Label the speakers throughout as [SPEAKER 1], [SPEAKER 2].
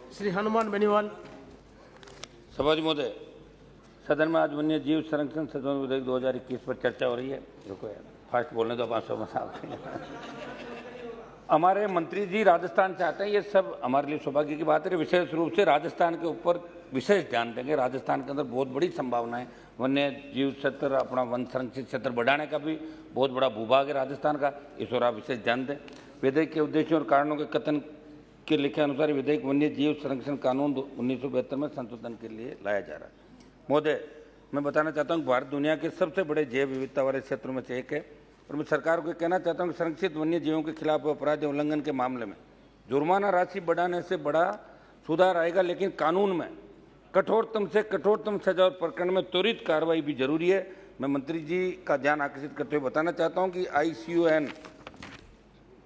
[SPEAKER 1] श्री हनुमान बेनीवाल।
[SPEAKER 2] सभापति महोदय, सदन में आज वन्य जीव संरक्षण संशोधन विधेयक 2021 पर चर्चा हो रही है। रुको यार, फास्ट बोलने दो 500 में साहब। हमारे मंत्री जी राजस्थान से आते हैं, ये सब हमारे लिए सौभाग्य की बात है। विशेष रूप से राजस्थान के ऊपर विशेष ध्यान देंगे। राजस्थान के अंदर बहुत बड़ी संभावना है। वन्य जीव क्षेत्र, अपना वन संरक्षित क्षेत्र बढ़ाने का भी बहुत बड़ा भूभाग है राजस्थान का, इस ओर आप विशेष ध्यान दें। विधेयक के उद्देश्यों और कारणों के कथन के लिखे अनुसार विधेयक वन्य जीव संरक्षण कानून 1972 में संशोधन के लिए लाया जा रहा है। महोदय, मैं बताना चाहता हूँ भारत दुनिया के सबसे बड़े जैव विविधता वाले क्षेत्रों में से एक है और मैं सरकार को कहना चाहता हूँ कि संरक्षित वन्य जीवों के खिलाफ अपराध या उल्लंघन के मामले में जुर्माना राशि बढ़ाने से बड़ा सुधार आएगा, लेकिन कानून में कठोरतम से कठोरतम सजा और प्रकरण में त्वरित कार्रवाई भी जरूरी है। मैं मंत्री जी का ध्यान आकर्षित करते हुए बताना चाहता हूँ कि IUCN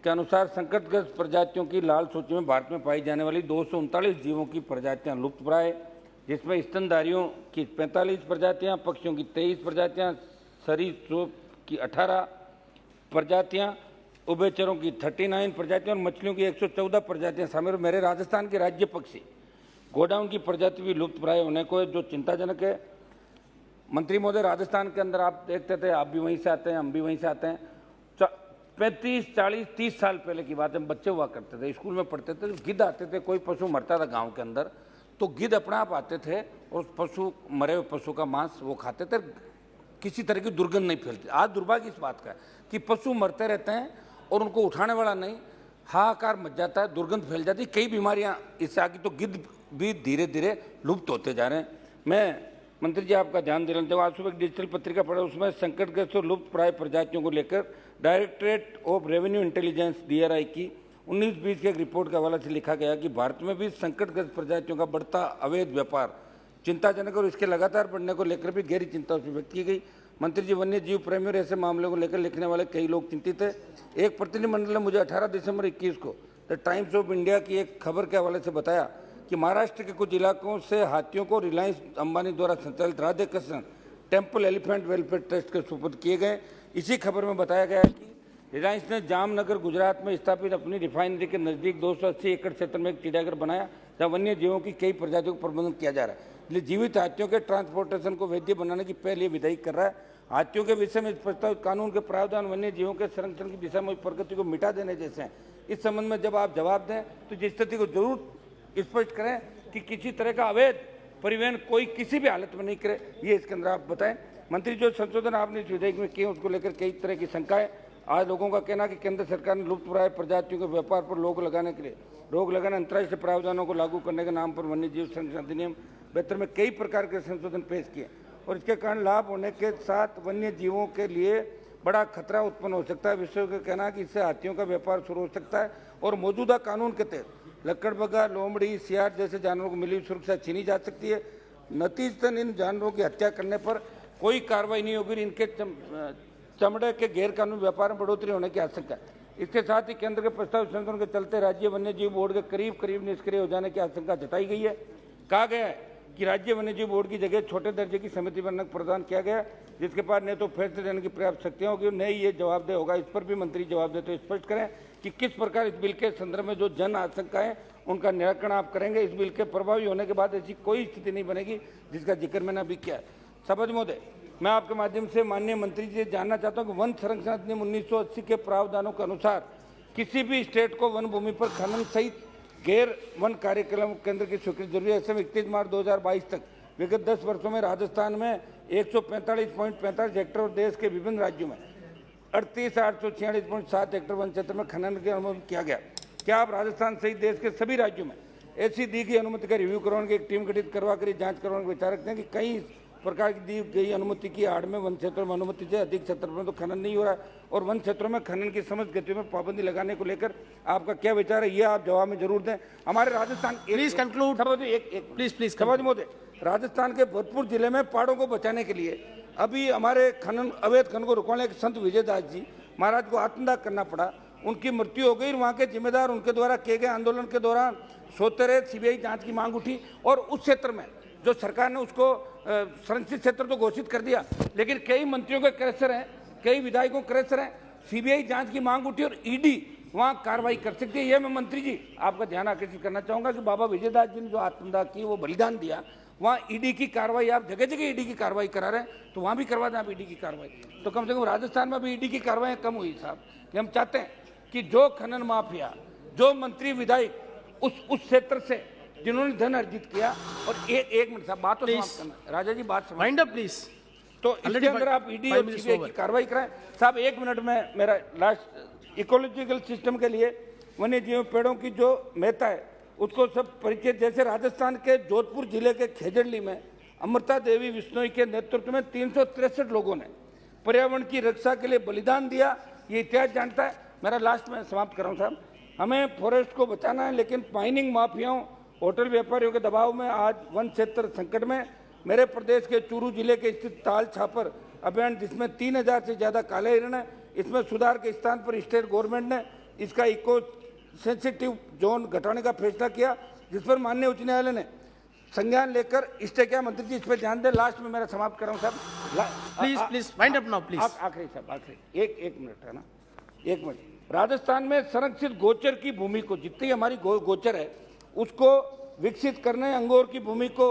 [SPEAKER 2] के अनुसार संकटग्रस्त प्रजातियों की लाल सूची में भारत में पाई जाने वाली 239 जीवों की प्रजातियां लुप्तप्राय, जिसमें स्तनधारियों की 45 प्रजातियां, पक्षियों की 23 प्रजातियां, सरीसृप की 18 प्रजातियां, उभयचरों की 39 प्रजातियां और मछलियों की 114 प्रजातियां शामिल। मेरे राजस्थान के राज्य पक्षी गोडाउन की प्रजाति भी लुप्तप्राय होने को है, जो चिंताजनक है। मंत्री महोदय, राजस्थान के अंदर आप देखते थे, आप भी वहीं से आते हैं, हम भी वहीं से आते हैं। 35, 40, 30 साल पहले की बात है, बच्चे हुआ करते थे, स्कूल में पढ़ते थे, गिद्ध आते थे, कोई पशु मरता था गांव के अंदर तो गिद्ध अपने आप आते थे और पशु, मरे हुए पशु का मांस वो खाते थे, किसी तरह की दुर्गंध नहीं फैलती। आज दुर्भाग्य इस बात का है कि पशु मरते रहते हैं और उनको उठाने वाला नहीं, हाहाकार मच जाता है, दुर्गंध फैल जाती है, कई बीमारियां इससे आगे, तो गिद्ध भी धीरे धीरे लुप्त होते जा रहे हैं। मैं मंत्री जी आपका ध्यान दिलाना चाहूँगा, आज सुबह एक डिजिटल पत्रिका पढ़ा, उसमें संकटग्रस्त और लुप्त प्राय प्रजातियों को लेकर directorate of revenue intelligence DRI की 19-20 के एक रिपोर्ट के हवाले से लिखा गया कि भारत में भी संकटग्रस्त प्रजातियों का बढ़ता अवैध व्यापार चिंताजनक और इसके लगातार बढ़ने को लेकर भी गहरी चिंता उसमें व्यक्त की गई। मंत्री जी, वन्य जीव प्रेमी और ऐसे मामलों को लेकर लिखने वाले कई लोग चिंतित है। एक प्रतिनिधिमंडल ने मुझे 18 दिसंबर 21 को द टाइम्स ऑफ इंडिया की एक खबर के हवाले से बताया कि महाराष्ट्र के कुछ इलाकों से हाथियों को रिलायंस अंबानी द्वारा संचालित Radhe Krishna temple elephant welfare trust के सुपुर्द किए गए। इसी खबर में बताया गया है कि रिलायंस ने जामनगर गुजरात में स्थापित अपनी रिफाइनरी के नजदीक 280 एकड़ क्षेत्र में एक चिड़ियाघर बनाया, जहाँ वन्य जीवों की कई प्रजातियों को प्रबंधन किया जा रहा है। इसलिए जीवित हाथियों के ट्रांसपोर्टेशन को वैध बनाने की पहल ये विधेयक कर रहा है। हाथियों के विषय में प्रस्तावित कानून के प्रावधान वन्य जीवों के संरक्षण की दिशा में प्रगति को मिटा देने जैसे हैं। इस संबंध में जब आप जवाब दें तो इस स्थिति को जरूर स्पष्ट करें कि किसी तरह का अवैध परिवहन कोई किसी भी हालत में नहीं करे, ये इसके अंदर आप बताएं। मंत्री, जो संशोधन आपने इस विधेयक में किए उसको लेकर कई तरह की शंकाएं। आज लोगों का कहना है कि केंद्र सरकार ने लुप्तप्राय प्रजातियों के व्यापार पर रोक लगाने के लिए अंतर्राष्ट्रीय प्रावधानों को लागू करने के नाम पर वन्य जीव संरक्षण अधिनियम 72 में कई प्रकार के संशोधन पेश किए और इसके कारण लाभ होने के साथ वन्य जीवों के लिए बड़ा खतरा उत्पन्न हो सकता है। विशेषज्ञों का कहना है कि इससे हाथियों का व्यापार शुरू हो सकता है और मौजूदा कानून के तहत लकड़बग्गा, लोमड़ी, सियार जैसे जानवरों को मिली सुरक्षा छीनी जा सकती है। नतीजतन इन जानवरों की हत्या करने पर कोई कार्रवाई नहीं होगी, इनके चमड़े के गैर कानूनी व्यापार में बढ़ोतरी होने की आशंका है। इसके साथ ही केंद्र के प्रस्तावित संशोधन के चलते राज्य वन्य जीव बोर्ड के करीब निष्क्रिय हो जाने की आशंका जताई गई है। कहा गया है कि राज्य वन्य जीव बोर्ड की जगह छोटे दर्जे की समिति बनने का प्रदान किया गया, जिसके पास न तो फैसले देने की पर्याप्त शक्तियां होगी, न ही ये जवाबदेह होगा। इस पर भी मंत्री जवाब देते हुए स्पष्ट करें कि किस प्रकार इस बिल के संदर्भ में जो जन आशंकाएं उनका निराकरण आप करेंगे। इस बिल के प्रभावी होने के बाद ऐसी कोई स्थिति नहीं बनेगी जिसका जिक्र मैंने अभी किया है। सभापति महोदय, मैं आपके माध्यम से माननीय मंत्री जी से जानना चाहता हूं कि वन संरक्षण अधिनियम 1980 के प्रावधानों के अनुसार किसी भी स्टेट को वन भूमि पर खनन सहित गैर वन कार्यक्रम केंद्र की स्वीकृति जरूरी है। ऐसे में 31 मार्च 2022 तक विगत 10 वर्षों में राजस्थान में 145.45 हेक्टेयर और देश के विभिन्न राज्यों में 38,846.7 हेक्टेयर वन क्षेत्र में खनन की अनुमति किया गया। क्या आप राजस्थान सहित देश के सभी राज्यों में ऐसी दी गई अनुमति का रिव्यू करवाने की एक टीम गठित करवा कर जांच करवाने का विचार रखते हैं कि कई प्रकार की दी गई अनुमति की आड़ में वन क्षेत्रों में अनुमति से अधिक क्षेत्र में तो खनन नहीं हो रहा है और वन क्षेत्रों में खनन की समस्त गतियों में पाबंदी लगाने को लेकर आपका क्या विचार है, ये आप जवाब में जरूर दें। हमारे राजस्थान,
[SPEAKER 1] प्लीज कंक्लूड,
[SPEAKER 2] प्लीज सभापति महोदय, राजस्थान के भोजपुर जिले में पहाड़ों को बचाने के लिए अभी हमारे खनन अवैध खनन को रोकने के संत विजयदास जी महाराज को आत्मदाह करना पड़ा, उनकी मृत्यु हो गई। वहाँ के जिम्मेदार उनके द्वारा किए गए आंदोलन के दौरान सोते रहे, सीबीआई जांच की मांग उठी और उस क्षेत्र में जो सरकार ने उसको संरक्षित क्षेत्र तो घोषित कर दिया, लेकिन कई मंत्रियों के क्रेशर हैं, कई विधायकों के क्रेशर हैं, सीबीआई जांच की मांग उठी और ईडी वहाँ कार्रवाई कर सकती है। ये मैं मंत्री जी आपका ध्यान आकर्षित करना चाहूँगा कि बाबा विजयदास जी ने जो आत्मदाह की, वो बलिदान दिया, वहाँ ईडी की कार्रवाई, आप जगह जगह ईडी की कार्रवाई करा रहे हैं, तो वहाँ भी करवा दें आप ईडी की कार्रवाई। तो कम से कम राजस्थान में भी ईडी की कार्रवाई कम हुई साहब। कि हम चाहते हैं कि जो खनन माफिया, जो मंत्री विधायक उस क्षेत्र से जिन्होंने धन अर्जित किया, और एक मिनट साहब, बात तो समाप्त करना, राजा जी बात समाप्त,
[SPEAKER 1] वाइंड अप प्लीज।
[SPEAKER 2] तो इसके अंदर आप ईडी और सीबीआई की कार्रवाई कराएं साहब। 1 मिनट में मेरा लास्ट, इकोलॉजिकल सिस्टम के लिए वन्य जीव पेड़ों की जो महत्ता है उसको सब परिचय। जैसे राजस्थान के जोधपुर जिले के खेजड़ली में अमृता देवी बिश्नोई के नेतृत्व में 363 लोगों ने पर्यावरण की रक्षा के लिए बलिदान दिया, ये इतिहास जानता है। मेरा लास्ट में समाप्त कर रहा हूँ साहब, हमें फॉरेस्ट को बचाना है, लेकिन माइनिंग माफियाओं, होटल व्यापारियों के दबाव में आज वन क्षेत्र संकट में। मेरे प्रदेश के चूरू जिले के स्थित ताल छापर अभियान, जिसमें 3000 से ज्यादा काले हिरण है, इसमें सुधार के स्थान पर स्टेट गवर्नमेंट ने इसका इको सेंसिटिव जोन घटाने का फैसला किया, जिस पर माननीय उच्च न्यायालय ने संज्ञान लेकर इससे क्या मंत्री जी इस पर ध्यान दें। लास्ट में मेरा समाप्त कर रहा हूँ साहब,
[SPEAKER 1] please wind up now please.
[SPEAKER 2] आखिरी साहब, आखिरी एक मिनट है ना, 1 मिनट। राजस्थान में संरक्षित गोचर की भूमि को, जितनी हमारी गोचर है उसको विकसित करने, अंगोर की भूमि को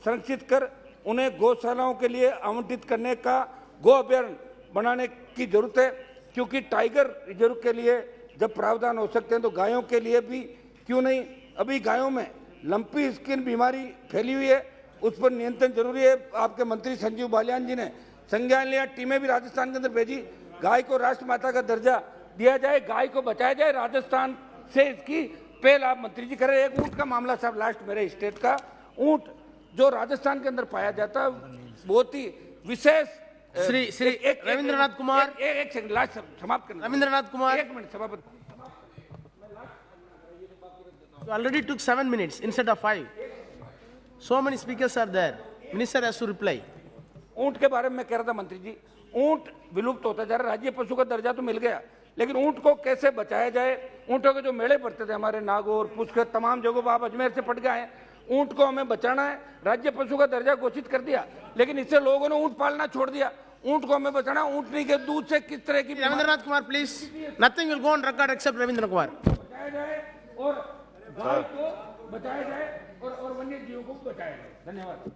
[SPEAKER 2] संरक्षित कर उन्हें गौशालाओं के लिए आवंटित करने का गो अभ्यारण्य बनाने की जरूरत है। क्योंकि टाइगर रिजर्व के लिए जब प्रावधान हो सकते हैं तो गायों के लिए भी क्यों नहीं। अभी गायों में लंपी स्किन बीमारी फैली हुई है, उस पर नियंत्रण जरूरी है। आपके मंत्री संजीव बालियान जी ने संज्ञान लिया, टीमें भी राजस्थान के अंदर भेजी, गाय को राष्ट्रमाता का दर्जा दिया जाए, गाय को बचाया जाए, राजस्थान से इसकी पहल आप मंत्री जी करें। एक ऊंट का मामला साहब, लास्ट मेरे स्टेट का ऊंट जो राजस्थान के अंदर पाया जाता है, बहुत ही विशेष।
[SPEAKER 1] श्री रविंद्रनाथ कुमार,
[SPEAKER 2] एक सेकंड, लास्ट समाप्त करना।
[SPEAKER 1] रविंद्रनाथ कुमार,
[SPEAKER 2] 1 मिनट सभापति।
[SPEAKER 1] you already took 7 minutes instead of 5. So many speakers are there. Minister has to reply.
[SPEAKER 2] ऊंट के बारे में मैं कह रहा था मंत्री जी, ऊंट विलुप्त होता जा रहा है, राज्य पशु का दर्जा तो मिल गया, लेकिन ऊंट को कैसे बचाया जाए। ऊंटों के जो मेले पड़ते थे हमारे नागौर, पुष्कर, तमाम जगहों पर, आप अजमेर से पट गए हैं, ऊंट को हमें बचाना है। राज्य पशु का दर्जा घोषित कर दिया, लेकिन इससे लोगों ने ऊंट पालना छोड़ दिया। ऊंट को हमें बचाना, ऊंटनी के दूध से किस तरह की
[SPEAKER 1] Ravindranath Kumar please, nothing will go on record except Ravindra Kumar.
[SPEAKER 2] बचाया जाए और गाय को बचाया जाए और वन्य जीवों को बचाया जाए। धन्यवाद।